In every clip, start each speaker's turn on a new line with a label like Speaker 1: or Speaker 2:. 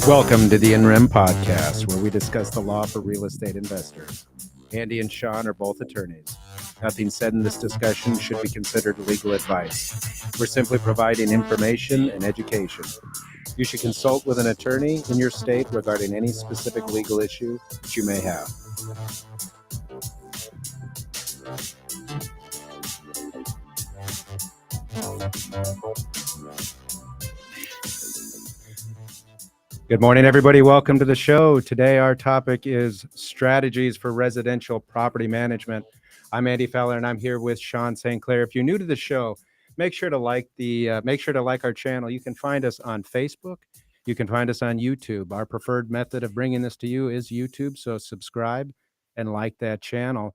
Speaker 1: Welcome to the NREM podcast, where we discuss the law for real estate investors. Andy and Sean are both attorneys. Nothing said in this discussion should be considered legal advice. We're simply providing information and education. You should consult with an attorney in your state regarding any specific legal issue that you may have. Good morning, everybody. Welcome to the show. Today, our topic is strategies for residential property management. I'm Andy Fowler, and I'm here with Sean St. Clair. If you're new to the show, make sure to like our channel. You can find us on Facebook. You can find us on YouTube. Our preferred method of bringing this to you is YouTube, so subscribe and like that channel.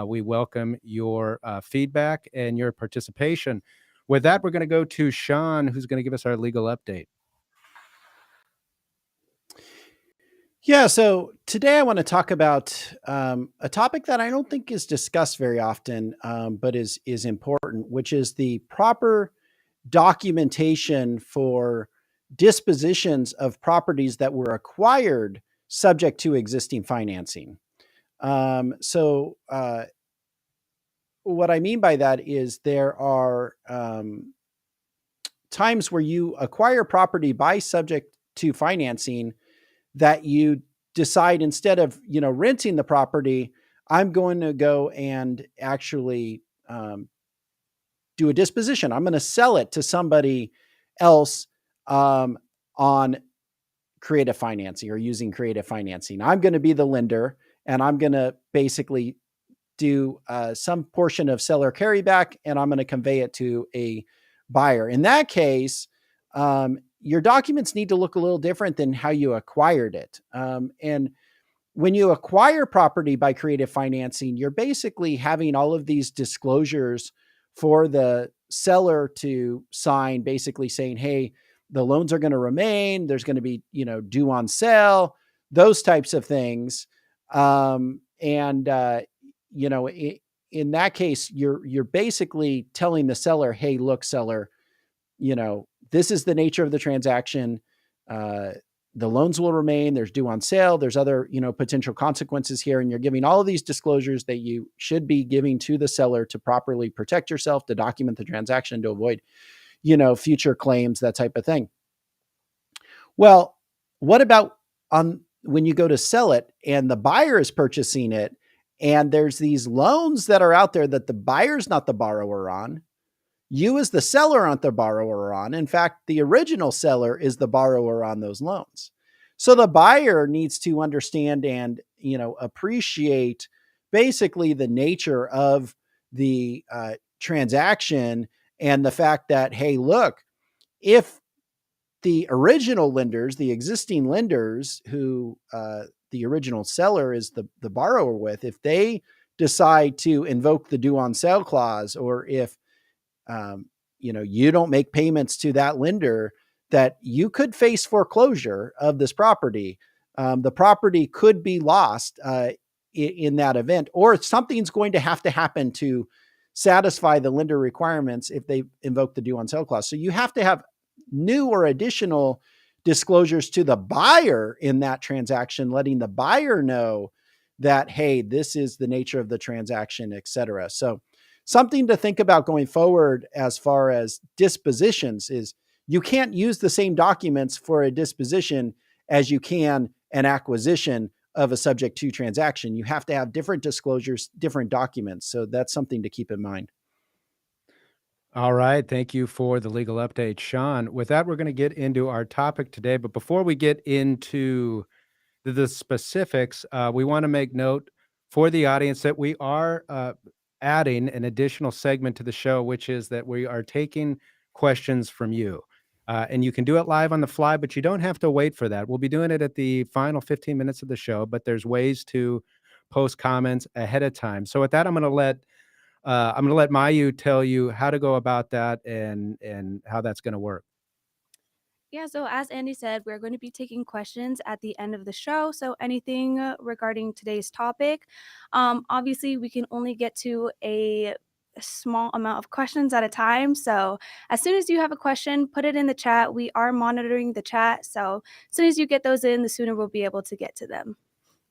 Speaker 1: We welcome your feedback and your participation. With that, we're going to go to Sean, who's going to give us our legal update.
Speaker 2: Yeah, so today I want to talk about a topic that I don't think is discussed very often, but is important, which is the proper documentation for dispositions of properties that were acquired subject to existing financing. What I mean by that is there are times where you acquire property by subject to financing that you decide, instead of renting the property, I'm going to go and actually do a disposition. I'm going to sell it to somebody else on creative financing or using creative financing. I'm going to be the lender, and I'm going to basically do some portion of seller carryback, and I'm going to convey it to a buyer. In that case, your documents need to look a little different than how you acquired it. And when you acquire property by creative financing, you're basically having all of these disclosures for the seller to sign, basically saying, hey, the loans are going to remain, there's going to be, due on sale, those types of things. In that case, you're basically telling the seller, hey, look, seller, this is the nature of the transaction. The loans will remain. There's due on sale. There's other, potential consequences here. And you're giving all of these disclosures that you should be giving to the seller to properly protect yourself, to document the transaction, to avoid, future claims, that type of thing. Well, what about when you go to sell it and the buyer is purchasing it, and there's these loans that are out there that the buyer's not the borrower on? You as the seller aren't the borrower on. In fact, the original seller is the borrower on those loans. So the buyer needs to understand and, appreciate basically the nature of the transaction, and the fact that, hey, look, if the original lenders, the existing lenders who the original seller is the borrower with, if they decide to invoke the due on sale clause, or if you don't make payments to that lender, that you could face foreclosure of this property. The property could be lost in that event, or something's going to happen to satisfy the lender requirements if they invoke the due on sale clause. So you have to have new or additional disclosures to the buyer in that transaction, letting the buyer know that, hey, this is the nature of the transaction, et cetera. So something to think about going forward as far as dispositions is you can't use the same documents for a disposition as you can an acquisition of a subject to transaction. You have to have different disclosures, different documents. So that's something to keep in mind.
Speaker 1: All right. Thank you for the legal update, Sean. With that, we're going to get into our topic today. But before we get into the specifics, we want to make note for the audience that we are adding an additional segment to the show, which is that we are taking questions from you. And you can do it live on the fly, but you don't have to wait for that. We'll be doing it at the final 15 minutes of the show, but there's ways to post comments ahead of time. So with that, I'm going to let Mayu tell you how to go about that and how that's going to work.
Speaker 3: Yeah, so as Andy said, we're going to be taking questions at the end of the show. So anything regarding today's topic, obviously we can only get to a a small amount of questions at a time. So as soon as you have a question, put it in the chat. We are monitoring the chat. So as soon as you get those in, the sooner we'll be able to get to them.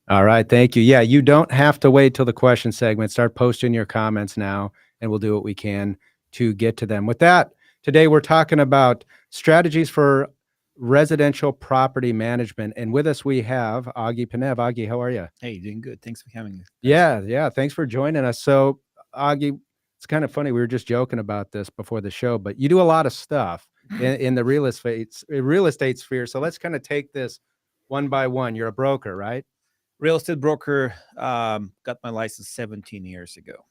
Speaker 1: All right, thank you. Yeah, you don't have to wait till the question segment. Start posting your comments now, and we'll do what we can to get to them. With that, today we're talking about strategies for residential property management. And with us, we have Oggie Penev. Oggie, how are you?
Speaker 4: Hey, doing good. Thanks for having me, guys.
Speaker 1: Yeah. Thanks for joining us. So, Augie, it's kind of funny. We were just joking about this before the show, but you do a lot of stuff in the real estate sphere. So let's kind of take this one by one. You're a broker, right?
Speaker 4: Real estate broker. Got my license 17 years ago.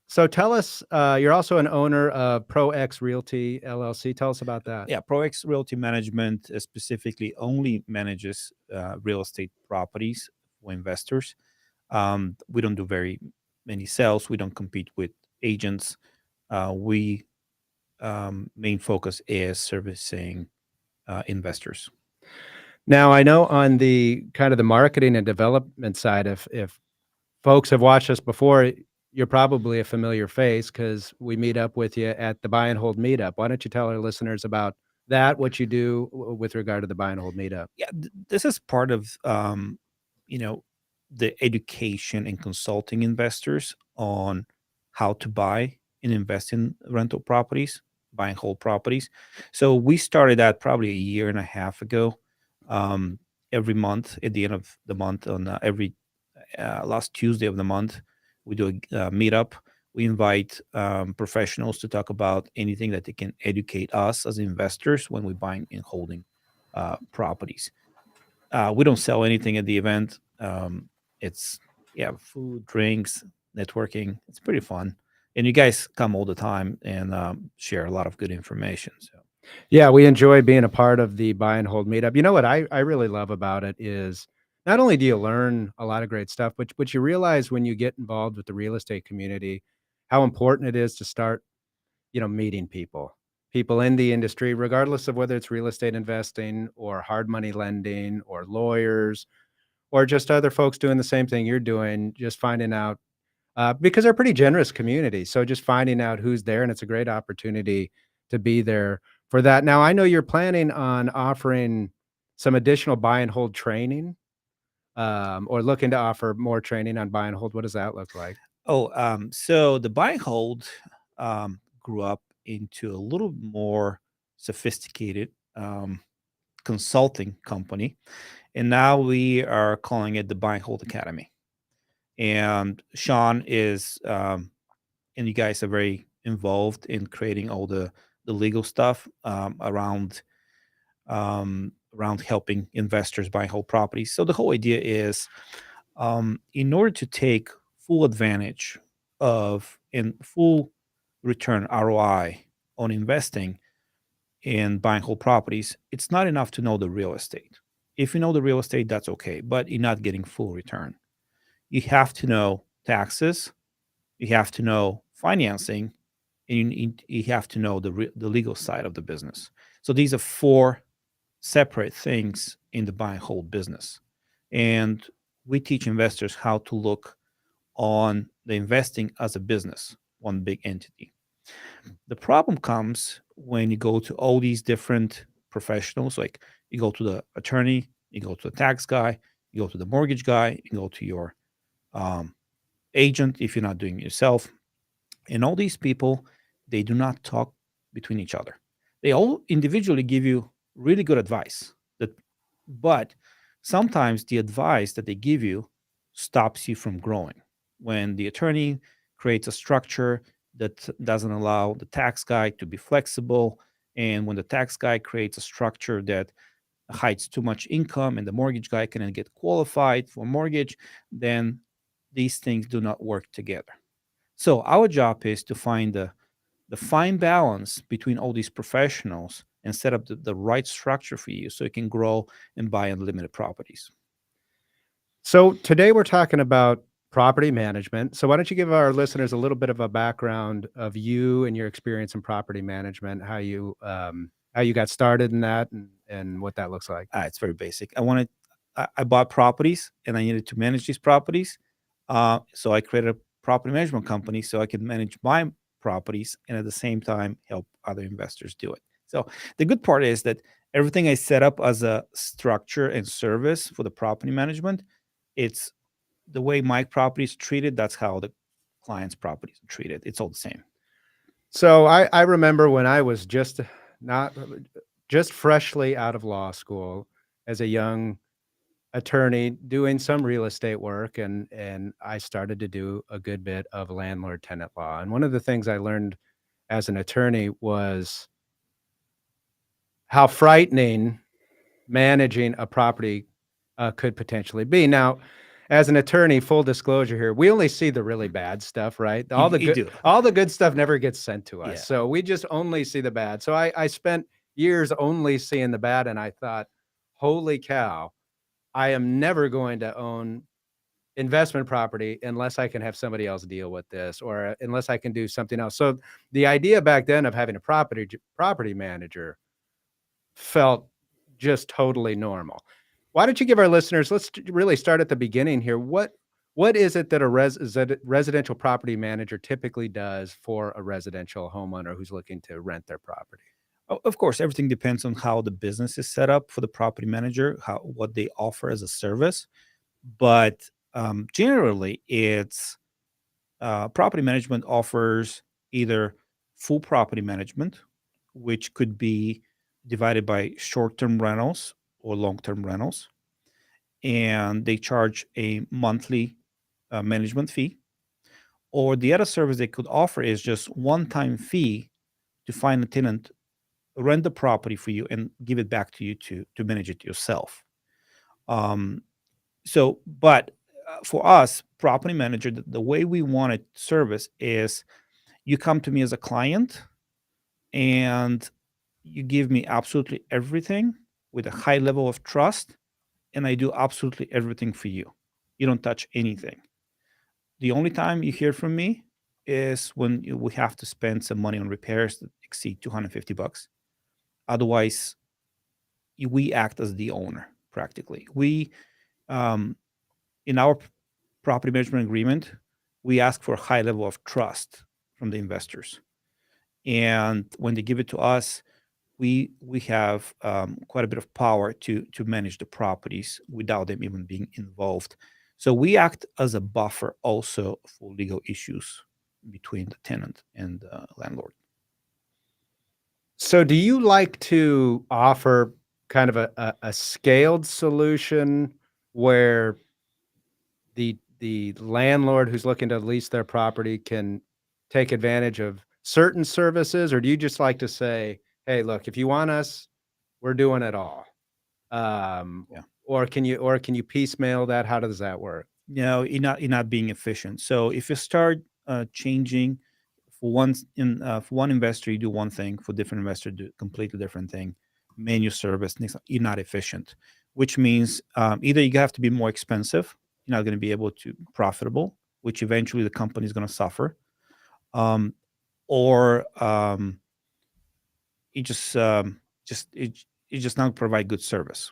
Speaker 1: So tell us, you're also an owner of ProX Realty LLC. Tell us about that.
Speaker 4: Yeah, ProX Realty Management specifically only manages real estate properties for investors. We don't do very many sales. We don't compete with agents. We main focus is servicing investors.
Speaker 1: Now, I know on the kind of the marketing and development side, if folks have watched us before, you're probably a familiar face because we meet up with you at the Buy and Hold meetup. Why don't you tell our listeners about that, what you do with regard to the Buy and Hold meetup?
Speaker 4: Yeah, this is part of the education and consulting investors on how to buy and invest in rental properties, buy and hold properties. So we started that probably a year and a half ago. Every month at the end of the month on every last Tuesday of the month, we do a meetup. We invite professionals to talk about anything that they can educate us as investors when we're buying and holding properties. We don't sell anything at the event. It's food, drinks, networking. It's pretty fun, and you guys come all the time and share a lot of good information. So
Speaker 1: Yeah, we enjoy being a part of the Buy and Hold meetup. You know what I really love about it is not only do you learn a lot of great stuff, but you realize when you get involved with the real estate community, how important it is to start, meeting people in the industry, regardless of whether it's real estate investing or hard money lending or lawyers or just other folks doing the same thing you're doing, just finding out because they're a pretty generous community. So just finding out who's there, and it's a great opportunity to be there for that. Now, I know you're planning on offering some additional buy and hold training, or looking to offer more training on buy and hold. What does that look like?
Speaker 4: so the buy and hold grew up into a little more sophisticated consulting company, and now we are calling it the Buy and Hold Academy. And Sean is, and you guys are very involved in creating all the legal stuff around helping investors buy and hold properties. So the whole idea is, in order to take full advantage of and full return ROI on investing in buy and hold properties, it's not enough to know the real estate. If you know the real estate, that's okay, but you're not getting full return. You have to know taxes, you have to know financing, and you have to know the legal side of the business. So these are four separate things in the buy and hold business. And we teach investors how to look on the investing as a business, one big entity. The problem comes when you go to all these different professionals, like you go to the attorney, you go to the tax guy, you go to the mortgage guy, you go to your agent if you're not doing it yourself. And all these people, they do not talk between each other. They all individually give you really good advice, but sometimes the advice that they give you stops you from growing. When the attorney creates a structure that doesn't allow the tax guy to be flexible, and when the tax guy creates a structure that hides too much income and the mortgage guy cannot get qualified for mortgage, then these things do not work together. So our job is to find the fine balance between all these professionals and set up the right structure for you so you can grow and buy unlimited properties.
Speaker 1: So today we're talking about property management. So why don't you give our listeners a little bit of a background of you and your experience in property management, how you got started in that, and what that looks like.
Speaker 4: It's very basic. I bought properties and I needed to manage these properties. So I created property management company so I can manage my properties and at the same time help other investors do it. So the good part is that everything I set up as a structure and service for the property management, it's the way my property is treated, that's how the client's properties are treated. It's all the same.
Speaker 1: So I remember when I was just freshly out of law school as a young attorney doing some real estate work, and I started to do a good bit of landlord tenant law. And one of the things I learned as an attorney was how frightening managing a property could potentially be. Now, as an attorney, full disclosure here, we only see the really bad stuff, right?
Speaker 4: You do.
Speaker 1: All the good stuff never gets sent to us.
Speaker 4: Yeah.
Speaker 1: So we just only see the bad. So I spent years only seeing the bad, and I thought, holy cow, I am never going to own investment property unless I can have somebody else deal with this, or unless I can do something else. So the idea back then of having a property manager felt just totally normal. Why don't you give our listeners, let's really start at the beginning here. What is it that a residential property manager typically does for a residential homeowner who's looking to rent their property?
Speaker 4: Of course, everything depends on how the business is set up for the property manager, what they offer as a service. But generally, it's property management offers either full property management, which could be divided by short-term rentals or long-term rentals, and they charge a monthly management fee. Or the other service they could offer is just one-time fee to find a tenant, rent the property for you, and give it back to you to manage it yourself. But for us, property manager, the way we want it service is you come to me as a client and you give me absolutely everything with a high level of trust, and I do absolutely everything for you. You don't touch anything. The only time you hear from me is when we have to spend some money on repairs that exceed $250. Otherwise, we act as the owner practically. We in our property management agreement, we ask for a high level of trust from the investors, and when they give it to us, we have quite a bit of power to manage the properties without them even being involved. So we act as a buffer also for legal issues between the tenant and the landlord.
Speaker 1: So do you like to offer kind of a scaled solution where the landlord who's looking to lease their property can take advantage of certain services, or do you just like to say, "Hey, look, if you want us, we're doing it all."
Speaker 4: Yeah.
Speaker 1: Or can you piecemeal that? How does that work?
Speaker 4: No, you're not being efficient. So if you start changing for one investor, you do one thing. For different investor, do a completely different thing. Menu service, you're not efficient. Which means either you have to be more expensive, you're not going to be able to profitable, which eventually the company is going to suffer, um, or you just not provide good service,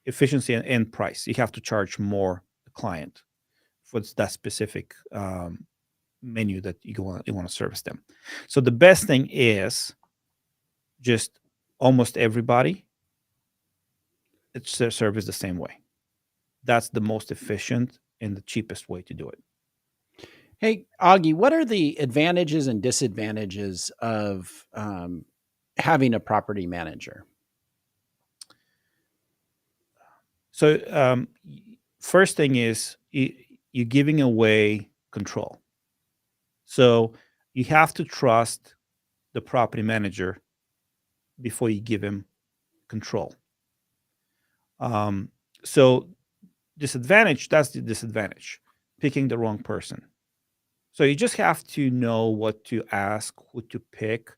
Speaker 4: efficiency and price. You have to charge more the client for that specific menu that you want to service them. So the best thing is just almost everybody it's their service the same way. That's the most efficient and the cheapest way to do it.
Speaker 2: Hey, Augie, what are the advantages and disadvantages of having a property manager?
Speaker 4: So first thing is you're giving away control. So you have to trust the property manager before you give him control. So disadvantage, that's the disadvantage, picking the wrong person. So you just have to know what to ask, who to pick,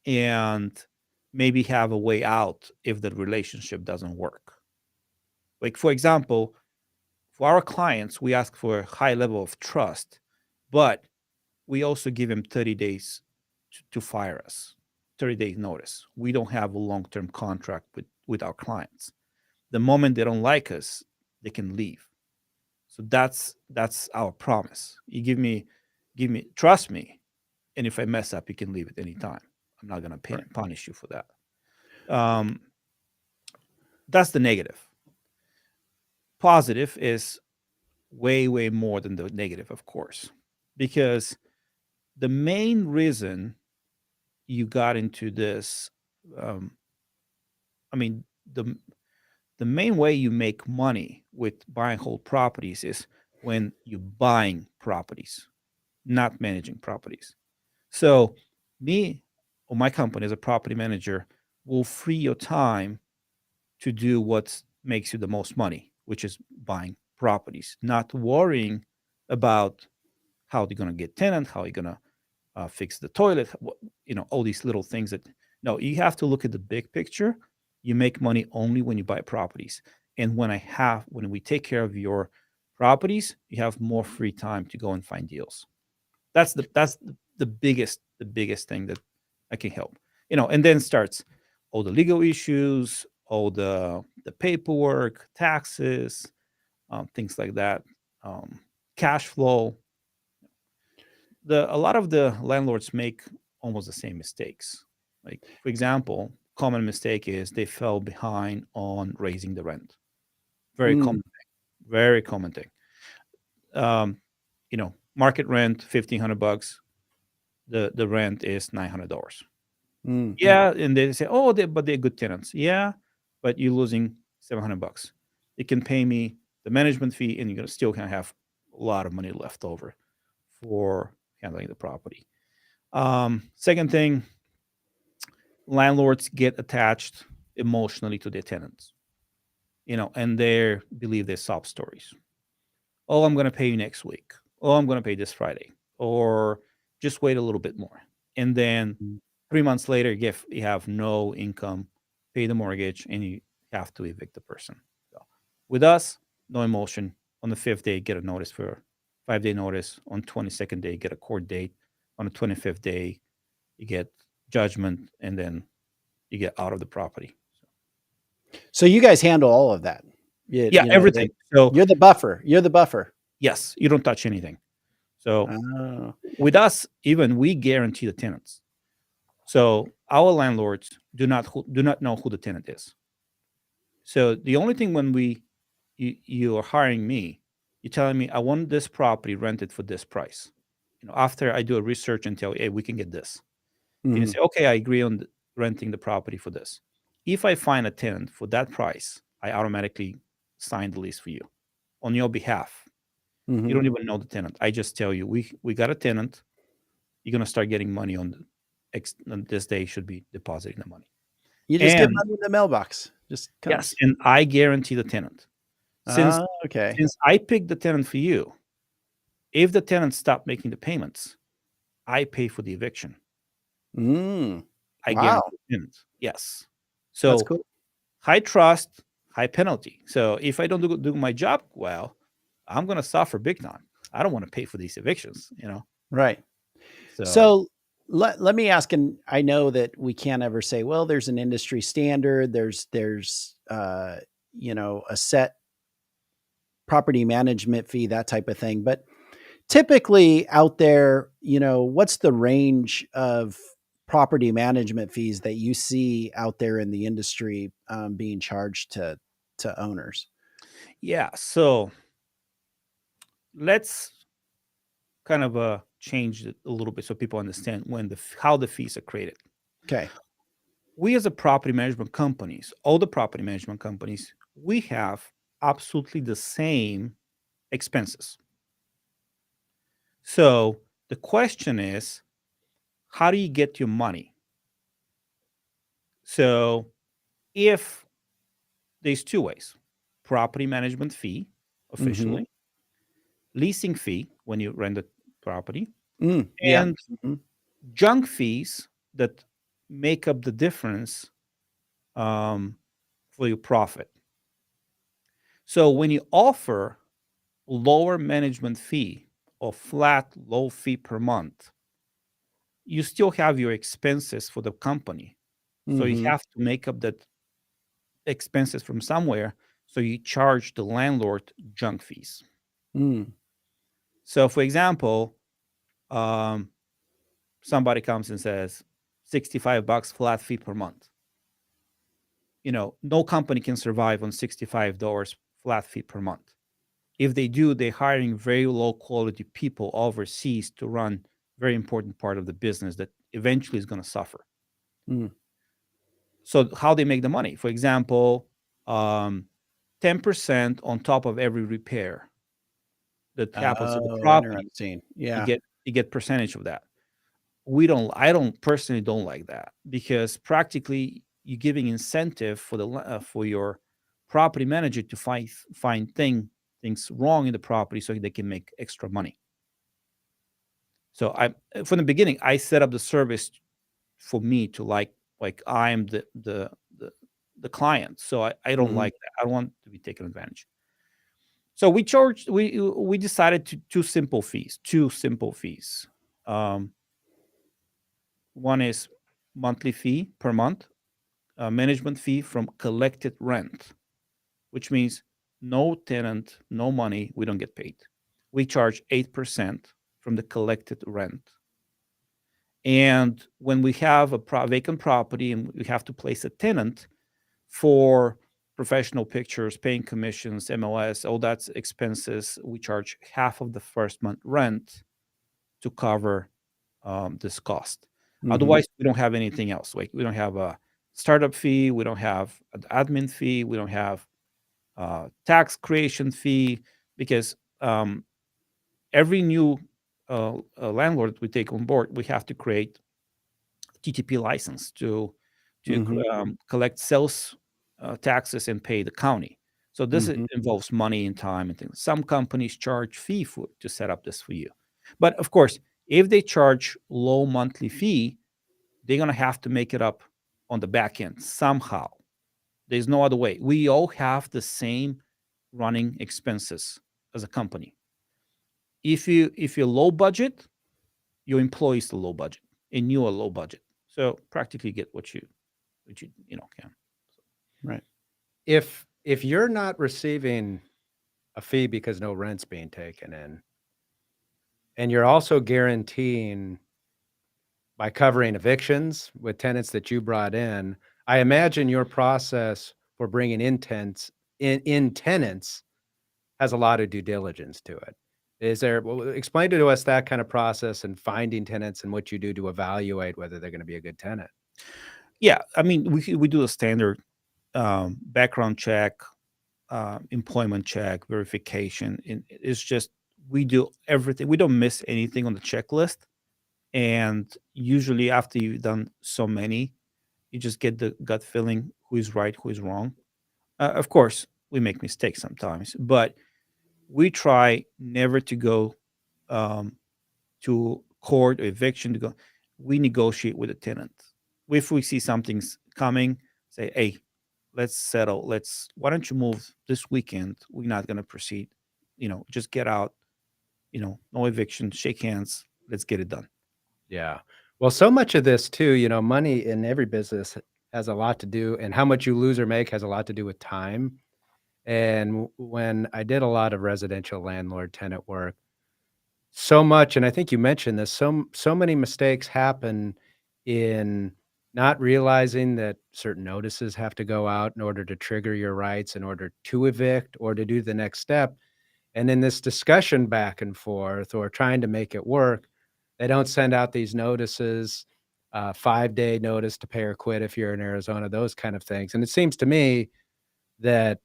Speaker 4: and maybe have a way out if the relationship doesn't work. Like, for example, for our clients, we ask for a high level of trust, but we also give them 30 days to fire us, 30 days notice. We don't have a long-term contract with our clients. The moment they don't like us, they can leave. So that's our promise. You give me, trust me, and if I mess up, you can leave at any time. I'm not gonna
Speaker 2: Right.
Speaker 4: punish you for that. Um, that's the negative. Positive is way, way more than the negative, of course, because the main reason you got into this, um, I mean, the main way you make money with buying whole properties is when you're buying properties, not managing properties. So, me or my company as a property manager will free your time to do what makes you the most money, which is buying properties, not worrying about how they're going to get tenant, how you're going to fix the toilet, all these little things that, no, you have to look at the big picture. You make money only when you buy properties. And when we take care of your properties, you have more free time to go and find deals. That's the biggest thing that I can help. And then starts all the legal issues, all the paperwork, taxes, things like that, um, cash flow. A lot of the landlords make almost the same mistakes. Like, for example, common mistake is they fell behind on raising the rent. Very
Speaker 2: Mm,
Speaker 4: common, very common thing. Um, market rent $1,500. The rent is $900.
Speaker 2: mm,
Speaker 4: Yeah, and they say, oh, but they're good tenants. Yeah, but you're losing $700. They can pay me the management fee, and you're gonna still gonna have a lot of money left over for handling the property. Second thing, landlords get attached emotionally to their tenants, and they believe they're sob stories. Oh, I'm going to pay you next week. Oh, I'm going to pay this Friday, or just wait a little bit more. And then
Speaker 2: mm.
Speaker 4: 3 months later, you have no income, pay the mortgage, and you have to evict the person. So with us, no emotion. On the fifth day, get a notice for 5-day notice. On 22nd day, get a court date. On the 25th day, you get judgment, and then you get out of the property.
Speaker 2: So you guys handle all of that.
Speaker 4: Yeah, everything. So
Speaker 2: You're the buffer. You're the buffer.
Speaker 4: yes, you don't touch anything. So
Speaker 2: Oh.
Speaker 4: with us, even we guarantee the tenants. So our landlords do not know who the tenant is. So the only thing when you are hiring me, you're telling me I want this property rented for this price. After I do a research and tell you, hey, we can get this. And you
Speaker 2: Mhm,
Speaker 4: say, okay, I agree on renting the property for this. If I find a tenant for that price, I automatically sign the lease for you on your behalf. You
Speaker 2: mhm.
Speaker 4: don't even know the tenant. I just tell you, we got a tenant. You're gonna start getting money on this day. Should be depositing the money.
Speaker 2: You just give
Speaker 4: And
Speaker 2: money in the mailbox. Just
Speaker 4: yes,
Speaker 2: comes.
Speaker 4: and I guarantee the tenant. Since
Speaker 2: Ah, okay.
Speaker 4: since I picked the tenant for you, if the tenant stopped making the payments, I pay for the eviction.
Speaker 2: Mm.
Speaker 4: I guarantee
Speaker 2: Wow,
Speaker 4: the tenant. Yes.
Speaker 2: that's
Speaker 4: So
Speaker 2: cool.
Speaker 4: high trust, high penalty. So if I don't do my job well, I'm gonna suffer big time. I don't want to pay for these evictions.
Speaker 2: Right.
Speaker 4: So
Speaker 2: So let me ask, and I know that we can't ever say, well, there's an industry standard, there's a set property management fee, that type of thing. But typically out there, what's the range of property management fees that you see out there in the industry being charged to owners?
Speaker 4: yeah, so let's kind of change it a little bit so people understand how the fees are created.
Speaker 2: Okay.
Speaker 4: We as a property management companies, all the property management companies, we have absolutely the same expenses. So the question is, how do you get your money? So if there's two ways: property management fee
Speaker 2: Hmm.
Speaker 4: officially, leasing fee when you rent the property,
Speaker 2: Yeah.
Speaker 4: and
Speaker 2: Hmm.
Speaker 4: junk fees that make up the difference um, for your profit. So when you offer lower management fee or flat low fee per month, you still have your expenses for the company. So you
Speaker 2: Hmm.
Speaker 4: have to make up that expenses from somewhere. So you charge the landlord junk fees.
Speaker 2: Mm.
Speaker 4: So, for example, um, somebody comes and says $65 flat fee per month. No company can survive on $65 flat fee per month. If they do, they're hiring very low quality people overseas to run very important part of the business that eventually is going to suffer.
Speaker 2: Mm.
Speaker 4: So how they make the money? For example, 10% on top of every repair that happens to the
Speaker 2: Oh,
Speaker 4: property,
Speaker 2: interesting.
Speaker 4: you
Speaker 2: Yeah.
Speaker 4: get percentage of that. I don't personally don't like that, because practically you're giving incentive for for your property manager to find things wrong in the property so they can make extra money. So I from the beginning I set up the service for me to like I am the client. So I don't
Speaker 2: Mhm.
Speaker 4: like that. I don't want to be taken advantage. So we decided to two simple fees. Um, One is monthly fee per month, management fee from collected rent, which means no tenant, no money, we don't get paid. We charge 8% from the collected rent. And when we have a vacant property and we have to place a tenant for professional pictures, paying commissions, MLS, all that's expenses, we charge half of the first month rent to cover this cost.
Speaker 2: Mhm.
Speaker 4: Otherwise, we don't have anything else. Like we don't have a startup fee, we don't have an admin fee, we don't have tax creation fee, because every new landlord we take on board, we have to create TTP license to
Speaker 2: Mhm.
Speaker 4: collect sales taxes and pay the county. So this
Speaker 2: Mhm.
Speaker 4: involves money and time and things. Some companies charge fee for to set up this for you, but of course, if they charge low monthly fee, they're gonna have to make it up on the back end somehow. There's no other way. We all have the same running expenses as a company. If you're low budget, your employees are low budget, and you are low budget. So practically get what you can.
Speaker 2: Right.
Speaker 1: If you're not receiving a fee because no rent's being taken in, and you're also guaranteeing by covering evictions with tenants that you brought in, I imagine your process for bringing in tenants has a lot of due diligence to it. Is there explain to us that kind of process and finding tenants and what you do to evaluate whether they're gonna be a good tenant.
Speaker 4: Yeah, I mean, we do a standard background check, employment check, verification. And it's just we do everything. We don't miss anything on the checklist. And usually, after you've done so many, you just get the gut feeling who is right, who is wrong. Of course, we make mistakes sometimes, but we try never to go um, to court or eviction to go. We negotiate with the tenant. If we see something's coming, say, hey, let's settle. Why don't you move this weekend? We're not going to proceed. Just get out. No eviction, shake hands. Let's get it done.
Speaker 1: Yeah. Well, so much of this too, money in every business has a lot to do, and how much you lose or make has a lot to do with time. And when I did a lot of residential landlord tenant work, so much, and I think you mentioned this, so many mistakes happen in not realizing that certain notices have to go out in order to trigger your rights, in order to evict or to do the next step. And in this discussion back and forth or trying to make it work, they don't send out these notices, 5-day notice to pay or quit if you're in Arizona, those kind of things. And it seems to me that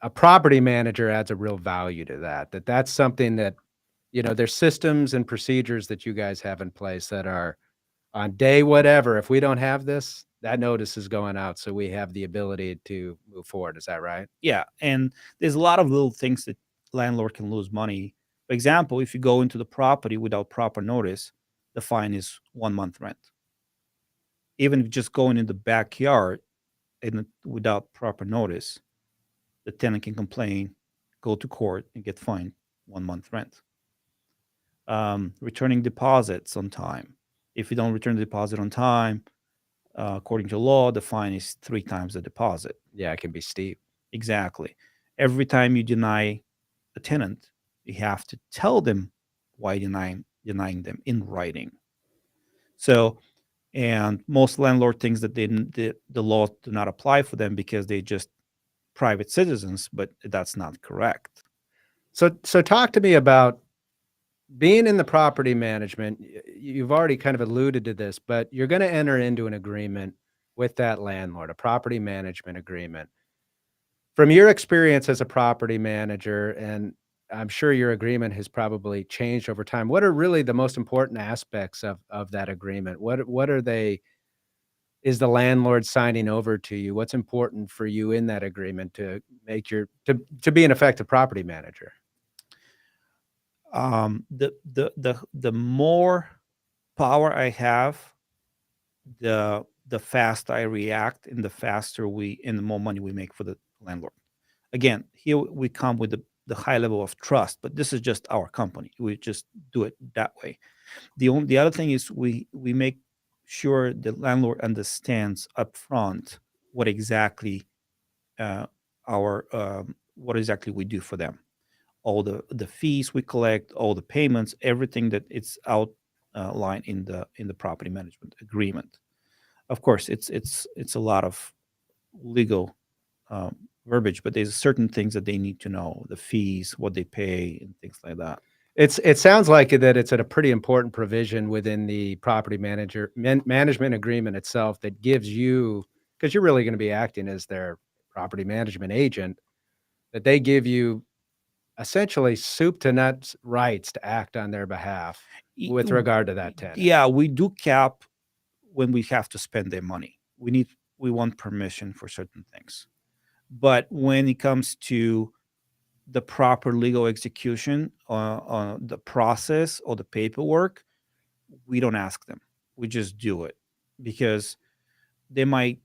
Speaker 1: a property manager adds a real value to that's something that, there's systems and procedures that you guys have in place that are on day whatever. If we don't have this, that notice is going out, so we have the ability to move forward. Is that right?
Speaker 4: Yeah, and there's a lot of little things that landlord can lose money. For example, if you go into the property without proper notice, the fine is 1 month rent. Even if just going in the backyard without proper notice, the tenant can complain, go to court, and get fined 1 month rent. Returning deposits on time. If you don't return the deposit on time, according to law, the fine is 3 times the deposit.
Speaker 1: Yeah, it can be steep.
Speaker 4: Exactly. Every time you deny a tenant, you have to tell them why denying them in writing. So, and most landlord thinks that the law do not apply for them because they just private citizens, but that's not correct.
Speaker 1: So talk to me about being in the property management. You've already kind of alluded to this, but you're going to enter into an agreement with that landlord, a property management agreement. From your experience as a property manager, and I'm sure your agreement has probably changed over time, what are really the most important aspects of that agreement? What are they? Is the landlord signing over to you? What's important for you in that agreement to make to be an effective property manager?
Speaker 4: The more power I have, the faster I react, and the faster and the more money we make for the landlord. Again, here we come with the high level of trust, but this is just our company. We just do it that way. The other thing is we make sure the landlord understands upfront what exactly uh, what exactly we do for them, all the fees we collect, all the payments, everything that it's outlined in the property management agreement. Of course, it's a lot of legal um, verbiage, but there's certain things that they need to know: the fees, what they pay, and things like that.
Speaker 1: It sounds like that it's at a pretty important provision within the property management agreement itself that gives you, because you're really going to be acting as their property management agent, that they give you essentially soup to nuts rights to act on their behalf
Speaker 4: E-
Speaker 1: with
Speaker 4: w-
Speaker 1: regard to that tenant.
Speaker 4: Yeah, we do cap when we have to spend their money. We want permission for certain things, but when it comes to the proper legal execution on the process or the paperwork, we don't ask them. We just do it because they might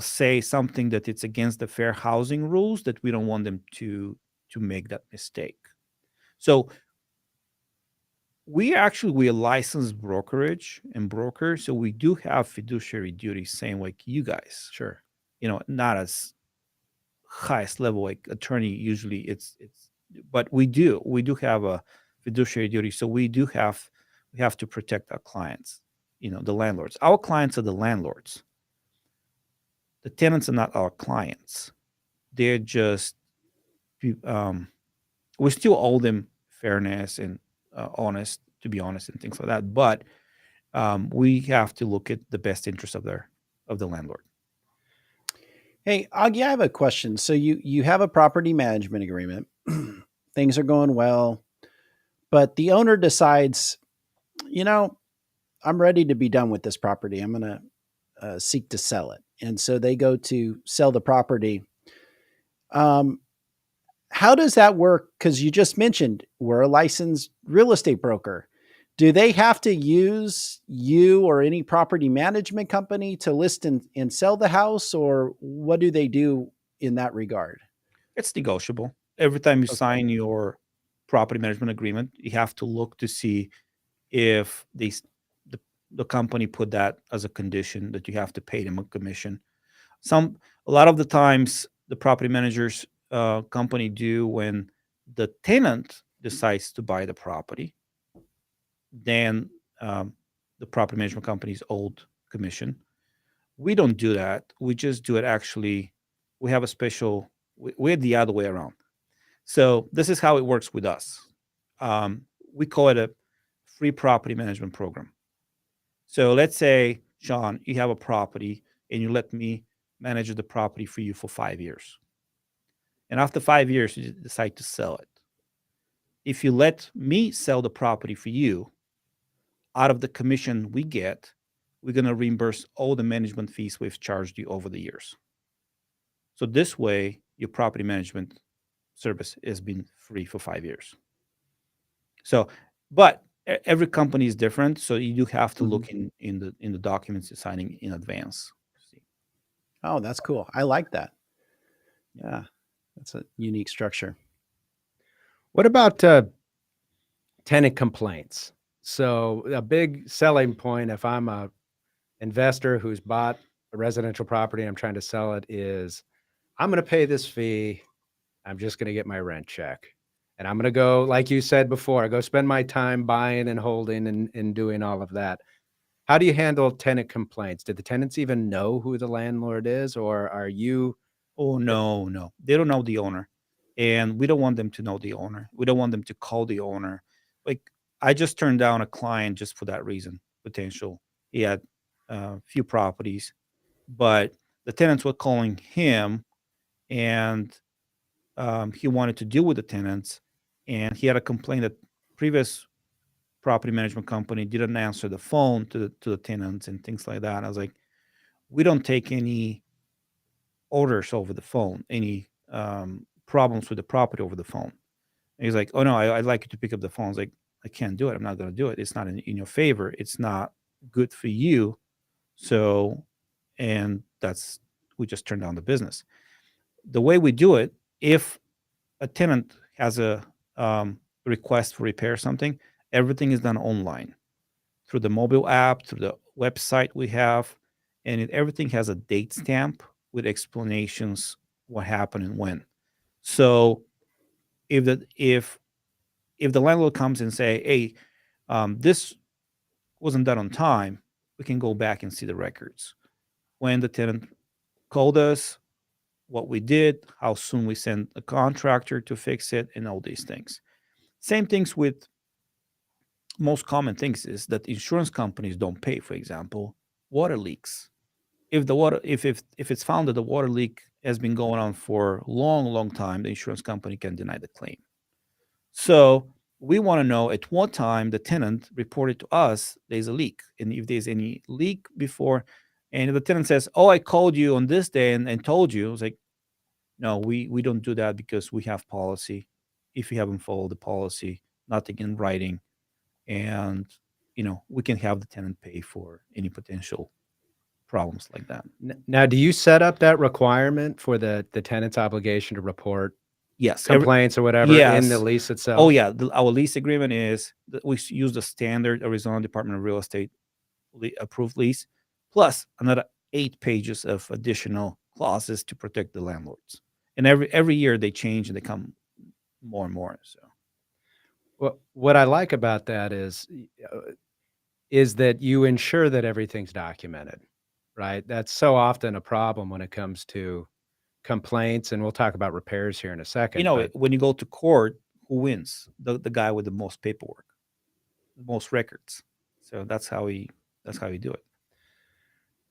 Speaker 4: say something that it's against the fair housing rules that we don't want them to make that mistake. So we're a licensed brokerage and broker, so we do have fiduciary duties, same like you guys.
Speaker 1: Sure.
Speaker 4: Not as highest level like attorney. Usually, but we do have a fiduciary duty, so we have to protect our clients. The landlords. Our clients are the landlords. The tenants are not our clients. They're just we still owe them fairness and to be honest, and things like that. But we have to look at the best interest of the landlord.
Speaker 2: Hey, Augie, I have a question. So you have a property management agreement. Things are going well, but the owner decides, you know, I'm ready to be done with this property. I'm going to seek to sell it. And so they go to sell the property. Um, how does that work? Because you just mentioned we're a licensed real estate broker. Do they have to use you or any property management company to list and sell the house, or what do they do in that regard?
Speaker 4: It's negotiable. Every time you
Speaker 2: Okay.
Speaker 4: sign your property management agreement, you have to look to see if the, the company put that as a condition that you have to pay them a commission. A lot of the times the property managers company do when the tenant decides to buy the property, then the property management company's old commission. We don't do that. We just do it actually. We have a special. We're the other way around. So this is how it works with us. We call it a free property management program. So let's say, Sean, you have a property and you let me manage the property for you for 5 years. And after 5 years, you decide to sell it. If you let me sell the property for you, out of the commission we get, we're going to reimburse all the management fees we've charged you over the years. So this way, your property management service has been free for 5 years. So, but every company is different, so you do have to look in the documents you're signing in advance. See.
Speaker 2: Oh, that's cool. I like that. Yeah, that's a unique structure.
Speaker 1: What about tenant complaints? So a big selling point, if I'm a investor who's bought a residential property and I'm trying to sell it, is I'm going to pay this fee. I'm just going to get my rent check. And I'm going to go, like you said before, I go spend my time buying and holding and doing all of that. How do you handle tenant complaints? Do the tenants even know who the landlord is, or are you?
Speaker 4: Oh, no, no. They don't know the owner. And we don't want them to know the owner. We don't want them to call the owner. Like, I just turned down a client just for that reason, potential. He had a few properties, but the tenants were calling him, and he wanted to deal with the tenants. And he had a complaint that previous property management company didn't answer the phone to the tenants and things like that. I was like, we don't take any orders over the phone, any problems with the property over the phone. And he's like, oh no, I'd like you to pick up the phone. I was like, I can't do it. I'm not going to do it. It's not in your favor. It's not good for you. So, and that's, we just turned down the business. The way we do it, if a tenant has a request for repair or something, everything is done online through the mobile app, through the website we have, and everything has a date stamp with explanations what happened and when. So if the landlord comes and say, "Hey, this wasn't done on time," we can go back and see the records when the tenant called us, what we did, how soon we sent a contractor to fix it, and all these things. Same things with most common things is that insurance companies don't pay. For example, water leaks. If it's found that the water leak has been going on for a long time, the insurance company can deny the claim. So we want to know at what time the tenant reported to us there's a leak, and if there's any leak before. And if the tenant says, "Oh, I called you on this day and told you," it's like, no, we don't do that because we have policy. If you haven't followed the policy, nothing in writing, and we can have the tenant pay for any potential problems like that.
Speaker 1: Now, do you set up that requirement for the tenant's obligation to report
Speaker 4: Yes,
Speaker 1: complaints or whatever in the
Speaker 4: yes.
Speaker 1: lease itself?
Speaker 4: Oh yeah, our lease agreement is that we use the standard Arizona Department of Real Estate approved lease, plus another 8 pages of additional clauses to protect the landlords. And every year they change and they come more and more. So
Speaker 1: What I like about that is that you ensure that everything's documented, right? That's so often a problem when it comes to complaints, and we'll talk about repairs here in a second. But
Speaker 4: when you go to court, who wins? The guy with the most paperwork, the most records. So that's how we do it.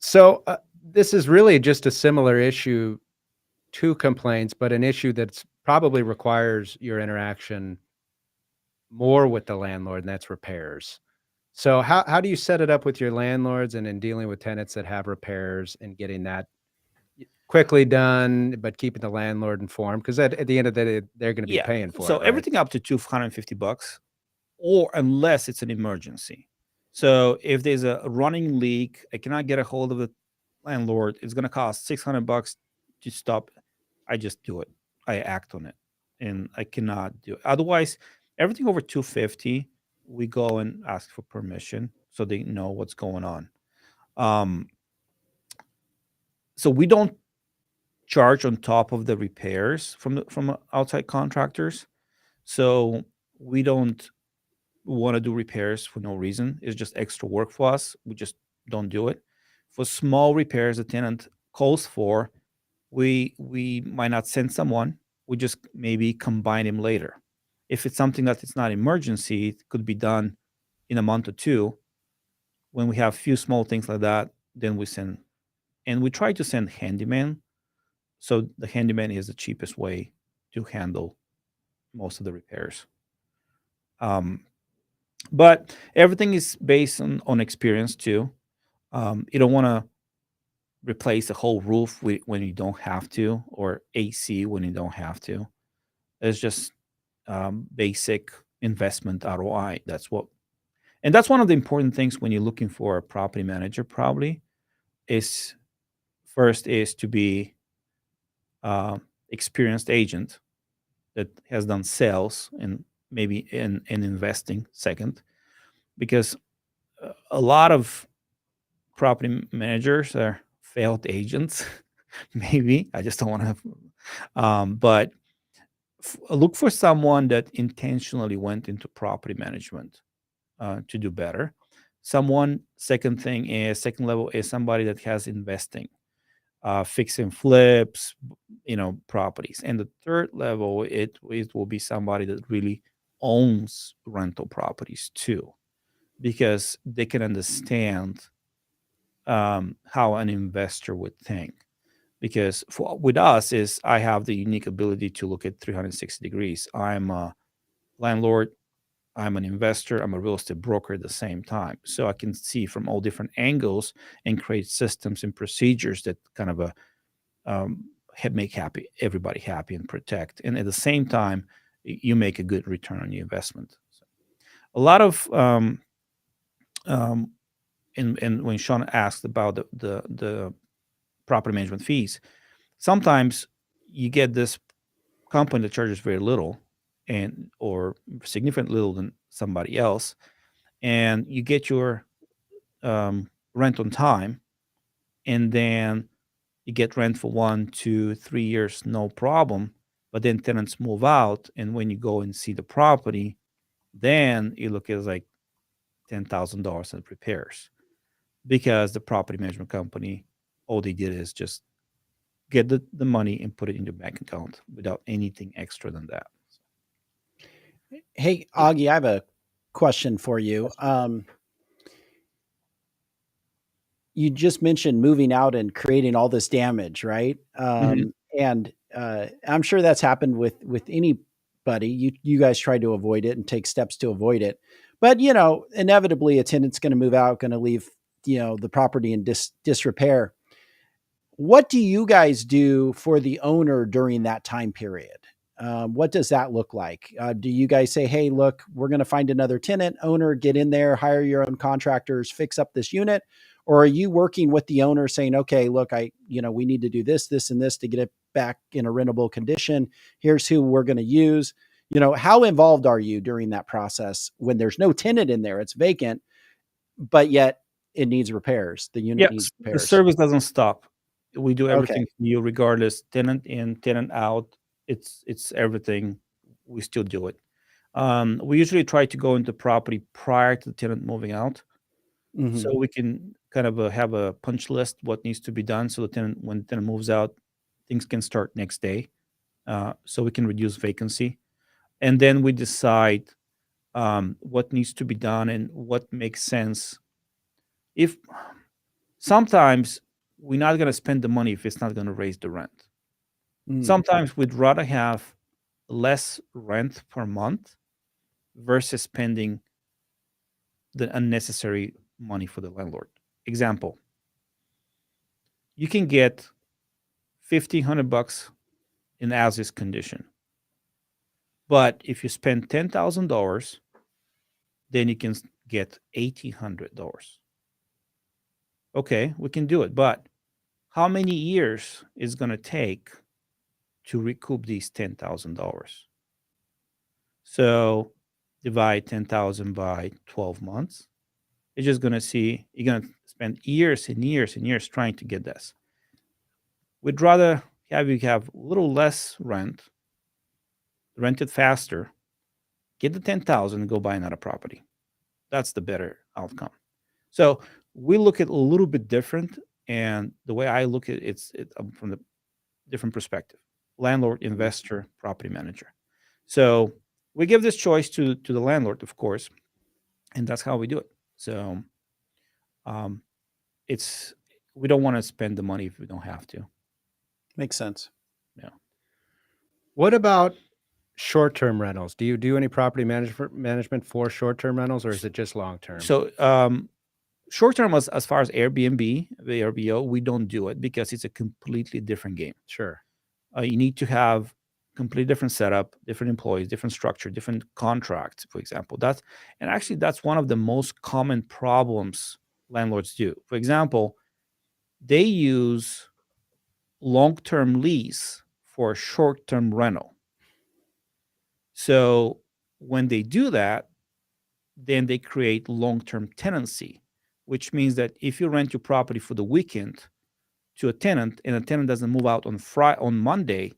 Speaker 1: so this is really just a similar issue to complaints, but an issue that's probably requires your interaction more with the landlord, and that's repairs. So how do you set it up with your landlords and in dealing with tenants that have repairs and getting that quickly done, but keeping the landlord informed? Because at the end of the day, they're going to be
Speaker 4: Yeah.
Speaker 1: paying for
Speaker 4: So
Speaker 1: it, right?
Speaker 4: everything up to $250, or unless it's an emergency. So if there's a running leak, I cannot get a hold of the landlord. It's going to cost $600 to stop. I just do it. I act on it, and I cannot do it. Otherwise, everything over 250, we go and ask for permission so they know what's going on. So we don't charge on top of the repairs from outside contractors. So we don't want to do repairs for no reason. It's just extra work for us. We just don't do it. For small repairs the tenant calls for, we might not send someone. We just maybe combine him later. If it's something that it's not emergency, it could be done in a month or two. When we have few small things like that, then we send, and we try to send handyman. So the handyman is the cheapest way to handle most of the repairs. But everything is based on experience too. You don't want to replace a whole roof when you don't have to, or AC when you don't have to. It's just basic investment ROI. That's one of the important things when you're looking for a property manager. Probably is first is to be experienced agent that has done sales and maybe in investing second, because a lot of property managers are failed agents. Maybe I just don't want to. But look for someone that intentionally went into property management to do better. Second level is somebody that has investing, fix and flips, properties. And the third level, it will be somebody that really owns rental properties too, because they can understand how an investor would think. Because with us is I have the unique ability to look at 360 degrees. I'm a landlord, I'm an investor, I'm a real estate broker at the same time. So I can see from all different angles and create systems and procedures that kind of make everybody happy and protect. And at the same time, you make a good return on your investment. So a lot of um, and when Sean asked about the property management fees, sometimes you get this company that charges very little and or significantly little than somebody else, and you get your rent on time, and then you get rent for 1, 2, 3 years, no problem. But then tenants move out, and when you go and see the property, then you look at like $10,000 in repairs because the property management company, all they did is just get the money and put it in your bank account without anything extra than that.
Speaker 2: Hey, Augie, I have a question for you. You just mentioned moving out and creating all this damage, right?
Speaker 4: Mhm.
Speaker 2: And I'm sure that's happened with anybody. You guys try to avoid it and take steps to avoid it, but inevitably a tenant's going to move out, going to leave the property in disrepair. What do you guys do for the owner during that time period? What does that look like? Do you guys say, "Hey, look, we're going to find another tenant, owner, get in there, hire your own contractors, fix up this unit," or are you working with the owner saying, "Okay, look, we need to do this, this, and this to get it back in a rentable condition. Here's who we're going to use." How involved are you during that process when there's no tenant in there, it's vacant, but yet it needs repairs. The unit
Speaker 4: Yeah,
Speaker 2: needs
Speaker 4: the
Speaker 2: repairs.
Speaker 4: service doesn't stop. We do
Speaker 2: Okay.
Speaker 4: everything for you regardless, tenant in, tenant out. It's everything. We still do it. We usually try to go into property prior to the tenant moving out,
Speaker 2: Mhm.
Speaker 4: so we can kind of have a punch list what needs to be done. So when the tenant moves out, things can start next day. So we can reduce vacancy, and then we decide what needs to be done and what makes sense. If sometimes we're not going to spend the money if it's not going to raise the rent.
Speaker 2: Mm.
Speaker 4: Sometimes we'd rather have less rent per month versus spending the unnecessary money for the landlord. Example, you can get $1,500 in as is condition. But if you spend $10,000, then you can get $1,800. Okay, we can do it. But how many years is going to take to recoup these $10,000? So divide 10,000 by 12 months. You're just going to see, you're going to spend years and years and years trying to get this. We'd rather have you have a little less rent it faster, get the 10,000 and go buy another property. That's the better outcome. So we look at a little bit different. And the way I look at it, from the different perspective: landlord, investor, property manager. So we give this choice to the landlord, of course, and that's how we do it. So um, it's we don't want to spend the money if we don't have to.
Speaker 2: Makes sense.
Speaker 4: Yeah.
Speaker 1: What about short-term rentals? Do you do any property management for short-term rentals, or is it just long-term?
Speaker 4: So short term, as far as Airbnb, VRBO, we don't do it because it's a completely different game.
Speaker 1: Sure.
Speaker 4: You need to have completely different setup, different employees, different structure, different contracts, for example. That's one of the most common problems landlords do. For example, they use long-term lease for short-term rental. So when they do that, then they create long-term tenancy, which means that if you rent your property for the weekend to a tenant and a tenant doesn't move out on Monday,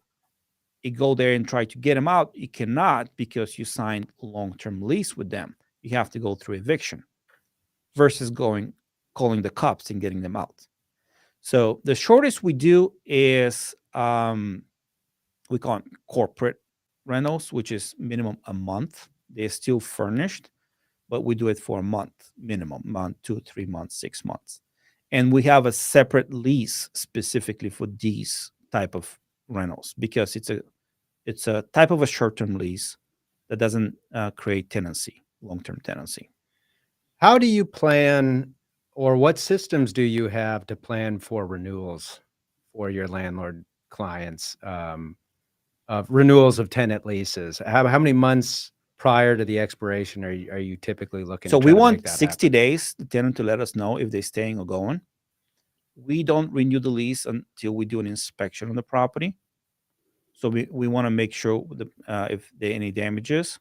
Speaker 4: you go there and try to get them out, you cannot because you signed a long-term lease with them. You have to go through eviction versus calling the cops and getting them out. So the shortest we do is we call it corporate rentals, which is minimum a month. They're still furnished, but we do it for a month minimum, month, 2, 3 months, 6 months. And we have a separate lease specifically for these type of rentals because it's a type of a short-term lease that doesn't create tenancy, long-term tenancy.
Speaker 1: How do you plan, or what systems do you have to plan for renewals for your landlord clients, of renewals of tenant leases? How many months prior to the expiration are you typically looking
Speaker 4: So
Speaker 1: to
Speaker 4: we
Speaker 1: try to make
Speaker 4: want
Speaker 1: that
Speaker 4: 60
Speaker 1: happen?
Speaker 4: days the tenant to let us know if they're staying or going. We don't renew the lease until we do an inspection on the property. So we want to make sure if there are any damages,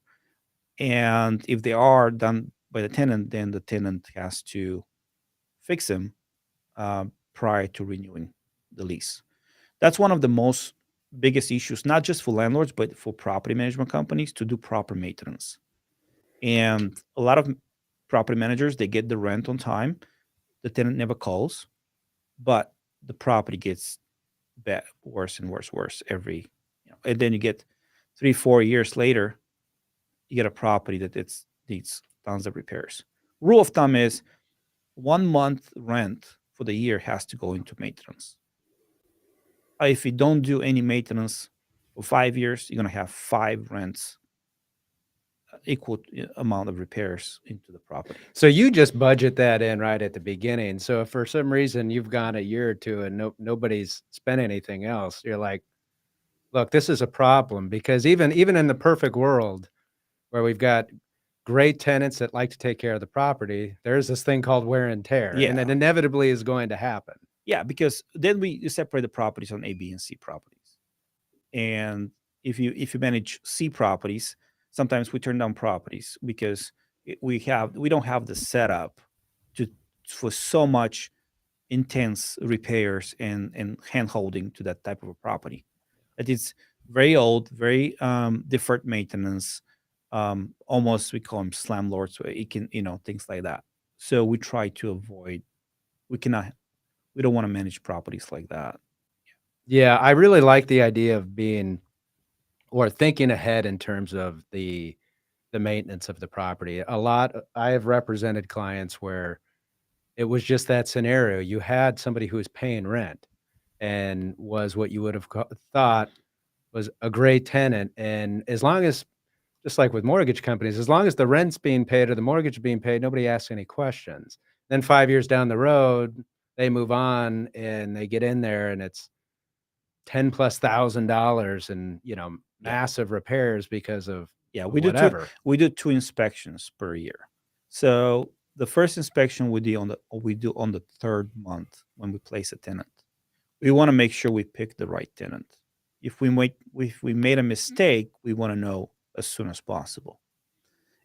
Speaker 4: and if they are done by the tenant, then the tenant has to fix them prior to renewing the lease. That's one of the most biggest issues, not just for landlords, but for property management companies to do proper maintenance. And a lot of property managers, they get the rent on time. The tenant never calls, but the property gets bad, worse and worse every, and then you get 3-4 years later, you get a property that needs tons of repairs. Rule of thumb is 1 month rent for the year has to go into maintenance. If you don't do any maintenance for 5 years, you're gonna have 5 rents, equal amount of repairs into the property.
Speaker 1: So you just budget that in right at the beginning. So if for some reason you've gone a year or two and nobody's spent anything else, you're like, look, this is a problem, because even in the perfect world where we've got great tenants that like to take care of the property, there's this thing called wear and tear, and
Speaker 4: Yeah.
Speaker 1: it inevitably is going to happen.
Speaker 4: Yeah, because then you separate the properties on A, B, and C properties. And if you manage C properties, sometimes we turn down properties because we don't have the setup to for so much intense repairs and hand holding to that type of a property. That it's very old, very deferred maintenance. Almost we call them slumlords, where it can things like that. So we try to avoid. We cannot. We don't want to manage properties like that.
Speaker 1: Yeah, I really like the idea of being or thinking ahead in terms of the maintenance of the property. I have represented clients where it was just that scenario. You had somebody who was paying rent and was what you would have thought was a great tenant, and as long as, just like with mortgage companies, as long as the rent's being paid or the mortgage is being paid, nobody asks any questions. Then 5 years down the road, they move on and they get in there and it's 10 plus $1,000 and,
Speaker 4: Yeah.
Speaker 1: massive repairs because of
Speaker 4: Yeah,
Speaker 1: whatever.
Speaker 4: we do 2 inspections per year. So the first inspection we do on the 3rd month when we place a tenant. We want to make sure we pick the right tenant. If we made a mistake, we want to know as soon as possible.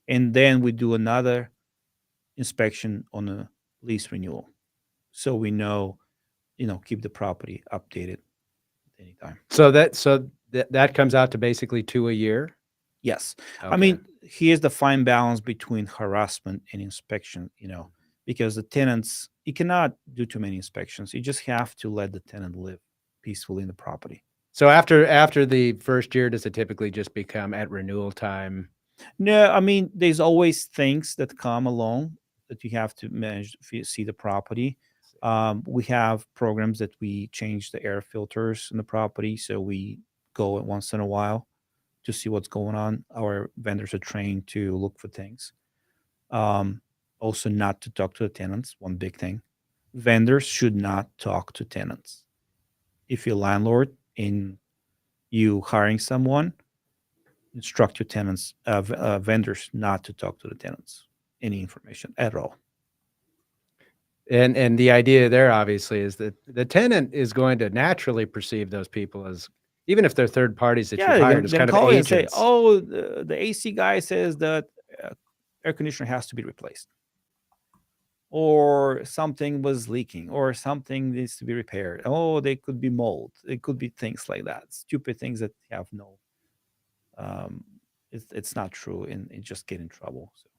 Speaker 4: And then we do another inspection on a lease renewal. So we know, keep the property updated anytime.
Speaker 1: So that comes out to basically 2 a year?
Speaker 4: Yes. I
Speaker 1: Okay.
Speaker 4: mean, here's the fine balance between harassment and inspection, because the tenants, you cannot do too many inspections. You just have to let the tenant live peacefully in the property.
Speaker 1: So after the first year, does it typically just become at renewal time?
Speaker 4: No, I mean, there's always things that come along that you have to manage if you see the property. We have programs that we change the air filters in the property, so we go once in a while to see what's going on. Our vendors are trained to look for things. Also, not to talk to the tenants. One big thing: vendors should not talk to tenants. If you're a landlord and you hiring someone, instruct your tenants, vendors, not to talk to the tenants any information at all.
Speaker 1: And the idea there obviously is that the tenant is going to naturally perceive those people as, even if they're third parties that
Speaker 4: Yeah,
Speaker 1: you've
Speaker 4: they
Speaker 1: hired,
Speaker 4: can,
Speaker 1: as
Speaker 4: they can
Speaker 1: kind of
Speaker 4: call you and say,
Speaker 1: agents.
Speaker 4: "Oh, the AC guy says that air conditioner has to be replaced." or something was leaking, or something needs to be repaired. Oh, they could be mold. It could be things like that. Stupid things that have no, um, it's not true, and just get in trouble. So.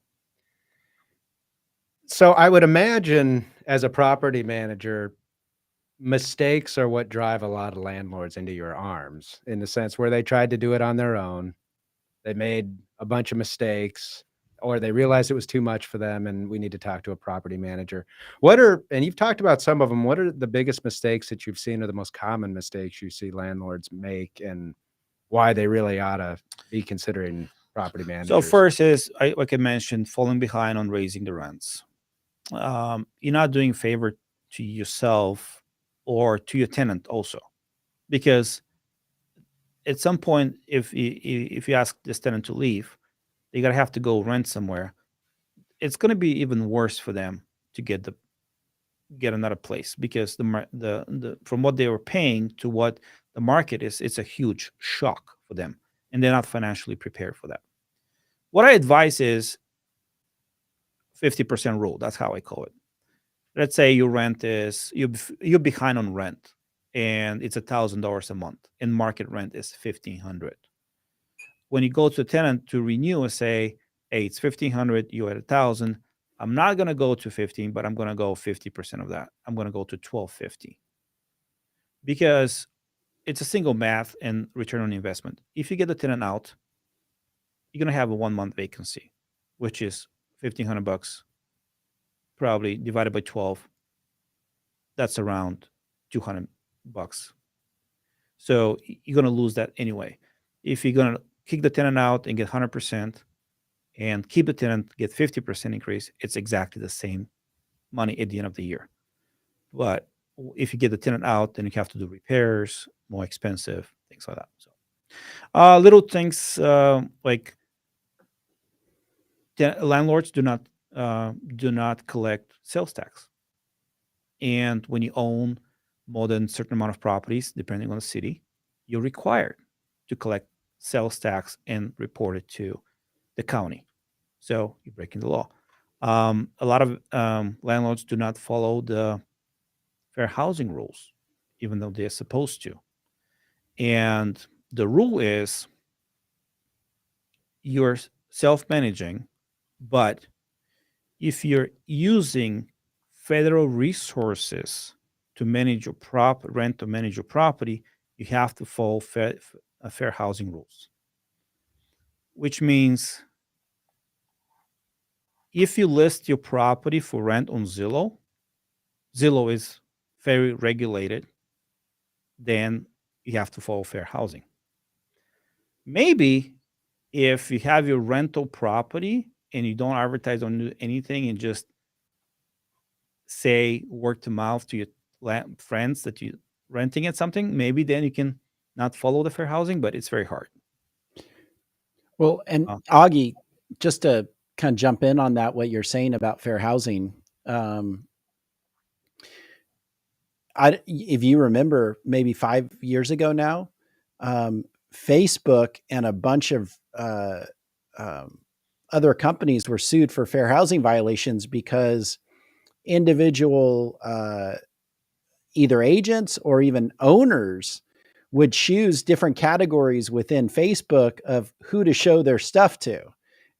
Speaker 1: So I would imagine as a property manager, mistakes are what drive a lot of landlords into your arms in the sense where they tried to do it on their own. They made a bunch of mistakes or they realized it was too much for them and we need to talk to a property manager. And you've talked about some of them. What are the biggest mistakes that you've seen or the most common mistakes you see landlords make and why they really ought to be considering property
Speaker 4: So
Speaker 1: managers?
Speaker 4: first is, like I mentioned, falling behind on raising the rents. You're not doing a favor to yourself or to your tenant also, because at some point, if you ask this tenant to leave, they're gonna have to go rent somewhere. It's gonna be even worse for them to get another place, because the from what they were paying to what the market is, it's a huge shock for them, and they're not financially prepared for that. What I advise is 50% rule. That's how I call it. Let's say your rent is you're behind on rent, and it's $1,000 a month, and market rent is 1,500. When you go to a tenant to renew and say, "Hey, it's 1,500, you're at 1,000. I'm not gonna go to 15, but I'm gonna go 50% of that. I'm gonna go to 1,250." Because it's a single math and return on investment. If you get the tenant out, you're gonna have a 1 month vacancy, which is $1,500, probably divided by 12. That's around $200. So you're gonna lose that anyway. If you're gonna kick the tenant out and get 100% and keep the tenant, get 50% increase, it's exactly the same money at the end of the year. But if you get the tenant out, then you have to do repairs, more expensive, things like that. So little things like landlords do not collect sales tax, and when you own more than a certain amount of properties, depending on the city, you're required to collect sales tax and report it to the county. So you're breaking the law. A lot of landlords do not follow the fair housing rules, even though they're supposed to. And the rule is you're self managing, but if you're using federal resources to manage your rent to manage your property, you have to follow fair housing rules, which means if you list your property for rent on Zillow, Zillow is very regulated, then you have to follow fair housing. Maybe if you have your rental property and you don't advertise on anything and just say word to mouth to your friends that you renting it something, maybe then you can not follow the fair housing, but it's very hard.
Speaker 2: Well, and
Speaker 4: Uh,
Speaker 2: Augie, just to kind of jump in on that, what you're saying about fair housing, if you remember, maybe 5 years ago now, Facebook and a bunch of other companies were sued for fair housing violations because individual either agents or even owners would choose different categories within Facebook of who to show their stuff to,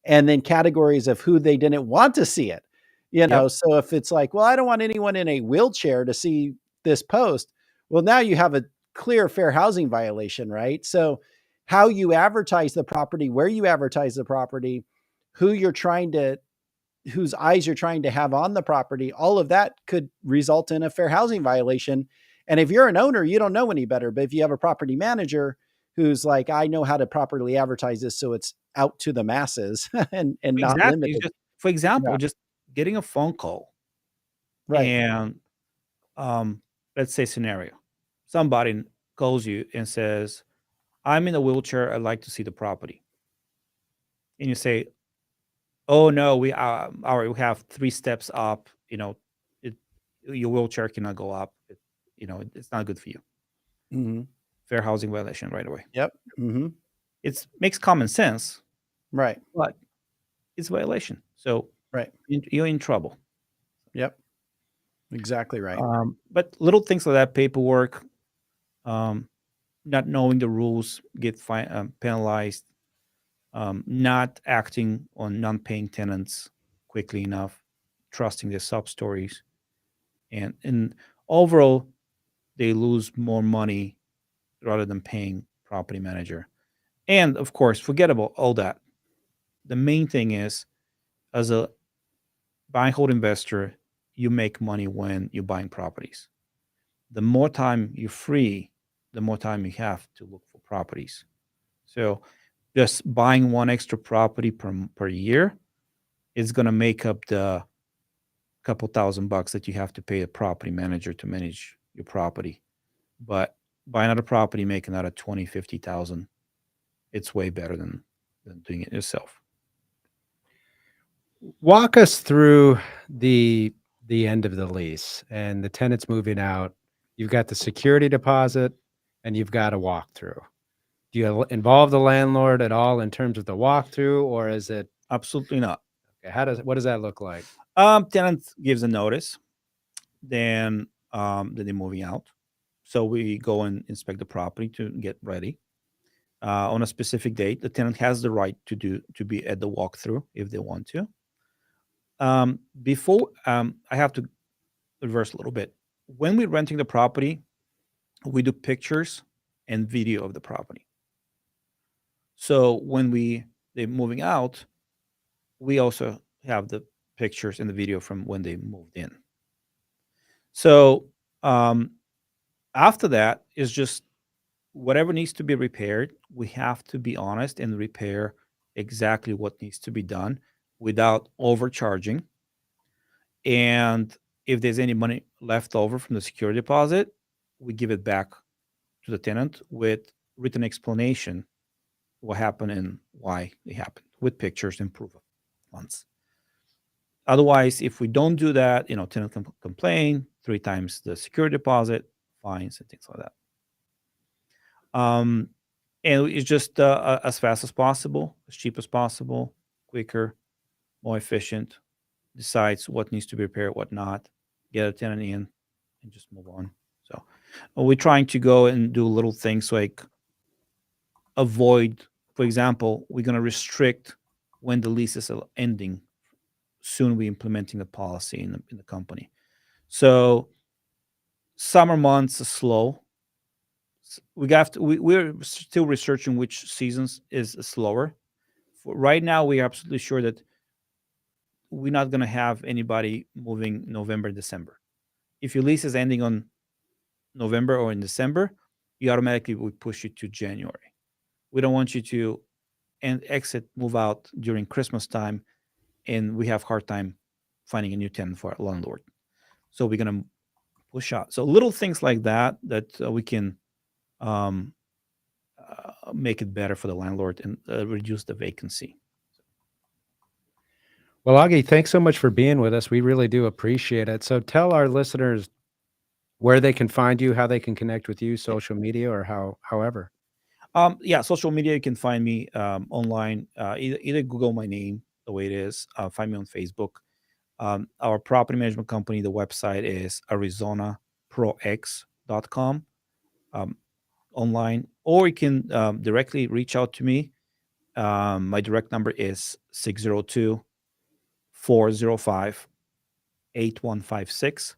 Speaker 2: and then categories of who they didn't want to see it.
Speaker 4: yep,
Speaker 2: So if it's like, well, I don't want anyone in a wheelchair to see this post. Well, now you have a clear fair housing violation, right? So how you advertise the property, where you advertise the property, who you're trying to whose eyes you're trying to have on the property, all of that could result in a fair housing violation. And if you're an owner, you don't know any better. But if you have a property manager who's like, I know how to properly advertise this so it's out to the masses and not
Speaker 4: exactly.
Speaker 2: limited.
Speaker 4: Just for example,
Speaker 2: Yeah,
Speaker 4: just getting a phone call
Speaker 2: right.
Speaker 4: and let's say scenario, somebody calls you and says, "I'm in a wheelchair. I'd like to see the property," and you say, "Oh no, we have 3 steps up. It, your wheelchair cannot go up. It's not good for you."
Speaker 2: Hmm.
Speaker 4: Fair housing violation right away.
Speaker 2: Yep. Hmm.
Speaker 4: It makes common sense,
Speaker 2: Right.
Speaker 4: but it's a violation. So
Speaker 2: Right.
Speaker 4: you're in trouble.
Speaker 2: Yep. Exactly right.
Speaker 4: But little things like that, paperwork, not knowing the rules, get penalized, not acting on non-paying tenants quickly enough, trusting their sub stories, and overall they lose more money rather than paying property manager. And of course, forget about all that. The main thing is, as a buy and hold investor, you make money when you're buying properties. The more time you're free, the more time you have to look for properties. So just buying one extra property per year is going to make up the couple $1,000 that you have to pay a property manager to manage your property. But buy another property, make another 20, 50,000. It's way better than doing it yourself.
Speaker 1: Walk us through the end of the lease and the tenant's moving out. You've got the security deposit and you've got a walkthrough. Do you involve the landlord at all in terms of the walkthrough, or is it
Speaker 4: Absolutely not.
Speaker 1: okay? What does that look like?
Speaker 4: Tenant gives a notice, then they're moving out. So we go and inspect the property to get ready. On a specific date, the tenant has the right to be at the walkthrough if they want to. Before I have to reverse a little bit. When we're renting the property, we do pictures and video of the property. So when they're moving out, we also have the pictures and the video from when they moved in. So after that is just whatever needs to be repaired. We have to be honest and repair exactly what needs to be done without overcharging. And if there's any money left over from the security deposit, we give it back to the tenant with written explanation what happened and why it happened, with pictures and proof of funds. Otherwise, if we don't do that, tenant can complain 3 times the security deposit, fines, and things like that. And it's just as fast as possible, as cheap as possible, quicker, more efficient. Decides what needs to be repaired, what not. Get a tenant in, and just move on. So we're trying to go and do little things like avoid, for example, we're going to restrict when the leases are ending. Soon we're implementing a policy in the company. So summer months are slow. We're still researching which seasons is slower. Right now, we're absolutely sure that we're not going to have anybody moving November, December. If your lease is ending on November or in December, you automatically would push it to January. We don't want you to move out during Christmas time, and we have hard time finding a new tenant for our landlord. So we're going to push out. So little things like that we can make it better for the landlord and reduce the vacancy.
Speaker 1: Well, Augie, thanks so much for being with us. We really do appreciate it. So tell our listeners where they can find you, how they can connect with you, social media, or however.
Speaker 4: Social media, you can find me online. Either Google my name the way it is, find me on Facebook. Our property management company, the website is arizonaprox.com online, or you can directly reach out to me. My direct number is 602-405-8156.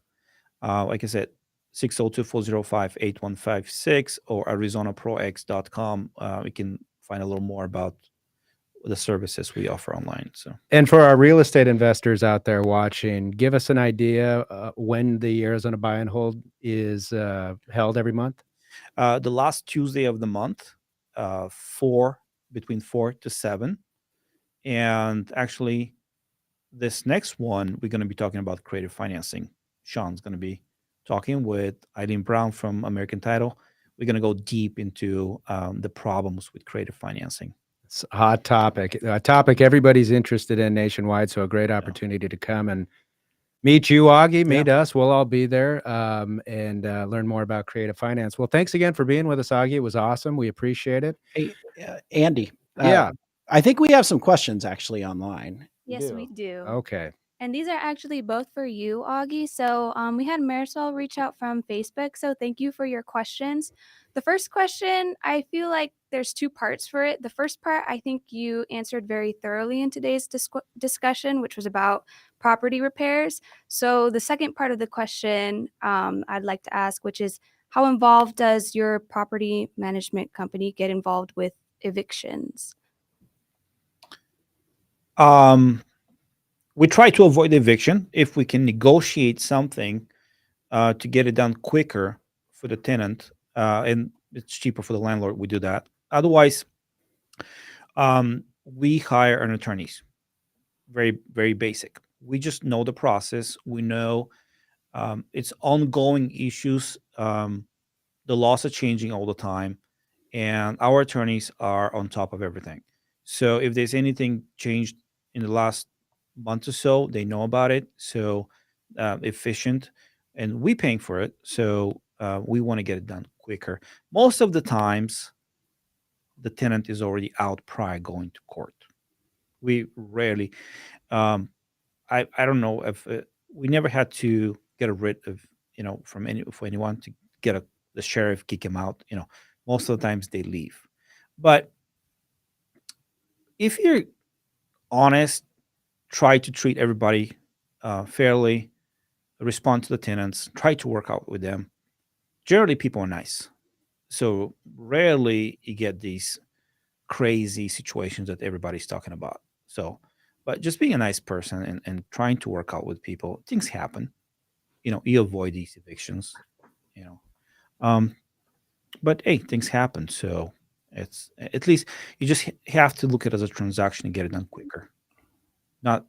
Speaker 4: Like I said, 602-405-8156 or arizonaprox.com. We can find a little more about the services we offer online. So,
Speaker 1: and for our real estate investors out there watching, give us an idea when the Arizona Buy and Hold is held every month.
Speaker 4: The last Tuesday of the month, between 4 to 7. And actually, this next one, we're going to be talking about creative financing. Sean's going to be talking with Eileen Brown from American Title. We're going to go deep into the problems with creative financing.
Speaker 1: It's a hot topic, a topic everybody's interested in nationwide. So a great opportunity to come and meet you, Augie, meet us. We'll all be there and learn more about creative finance. Well, thanks again for being with us, Augie. It was awesome. We appreciate it.
Speaker 2: Hey, Andy.
Speaker 1: Yeah.
Speaker 2: I think we have some questions actually online.
Speaker 3: Yes, we do.
Speaker 1: Okay.
Speaker 3: And these are actually both for you, Augie. So we had Marisol reach out from Facebook. So thank you for your questions. The first question, I feel like there's two parts for it. The first part, I think you answered very thoroughly in today's discussion, which was about property repairs. So the second part of the question I'd like to ask, which is how involved does your property management company get involved with evictions?
Speaker 4: We try to avoid eviction if we can negotiate something to get it done quicker for the tenant, and it's cheaper for the landlord. We do that. Otherwise, we hire an attorneys. Very, very basic. We just know the process. We know it's ongoing issues. The laws are changing all the time, and our attorneys are on top of everything. So if there's anything changed in the last month or so, they know about it. So efficient, and we paying for it. So we want to get it done quicker. Most of the times, the tenant is already out prior going to court. We rarely. Um, I don't know if we never had to get rid of from any for anyone to get the sheriff kick him out. Most of the times they leave, but if you're honest, try to treat everybody fairly, respond to the tenants, try to work out with them. Generally, people are nice, so rarely you get these crazy situations that everybody's talking about. So, but just being a nice person and trying to work out with people, things happen. You avoid these evictions. You know, um, but hey, things happen. So it's at least you just have to look at it as a transaction and get it done quicker. Not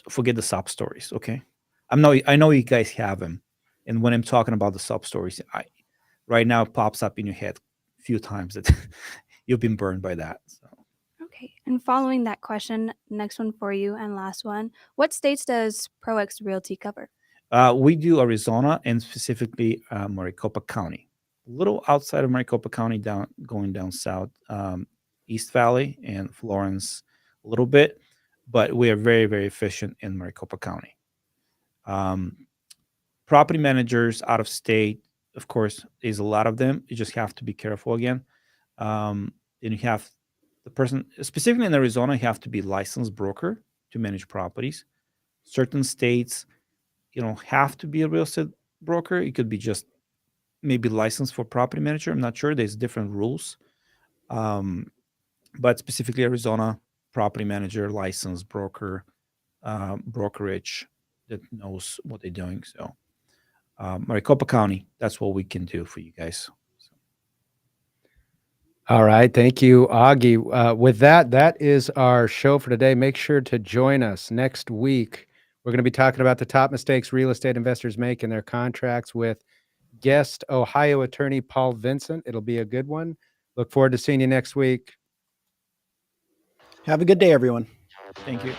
Speaker 4: forget the sob stories. Okay, I know you guys have them, and when I'm talking about the sob stories, I right now it pops up in your head a few times that you've been burned by that. So.
Speaker 3: Okay. And following that question, next one for you and last one. What states does ProX Realty cover?
Speaker 4: We do Arizona and specifically Maricopa County, a little outside of Maricopa County, going down south, East Valley and Florence, a little bit, but we are very, very efficient in Maricopa County. Um, Property managers out of state, of course, there's a lot of them. You just have to be careful again. And you have the person, specifically in Arizona, you have to be licensed broker to manage properties. Certain states, you don't have to be a real estate broker. It could be just maybe licensed for property manager. I'm not sure. There's different rules. Um, but specifically Arizona, property manager, licensed broker, brokerage that knows what they're doing. So Maricopa County, that's what we can do for you guys.
Speaker 1: All right. Thank you, Augie. With that, that is our show for today. Make sure to join us next week. We're going to be talking about the top mistakes real estate investors make in their contracts with guest Ohio attorney Paul Vincent. It'll be a good one. Look forward to seeing you next week.
Speaker 2: Have a good day, everyone.
Speaker 4: Thank you.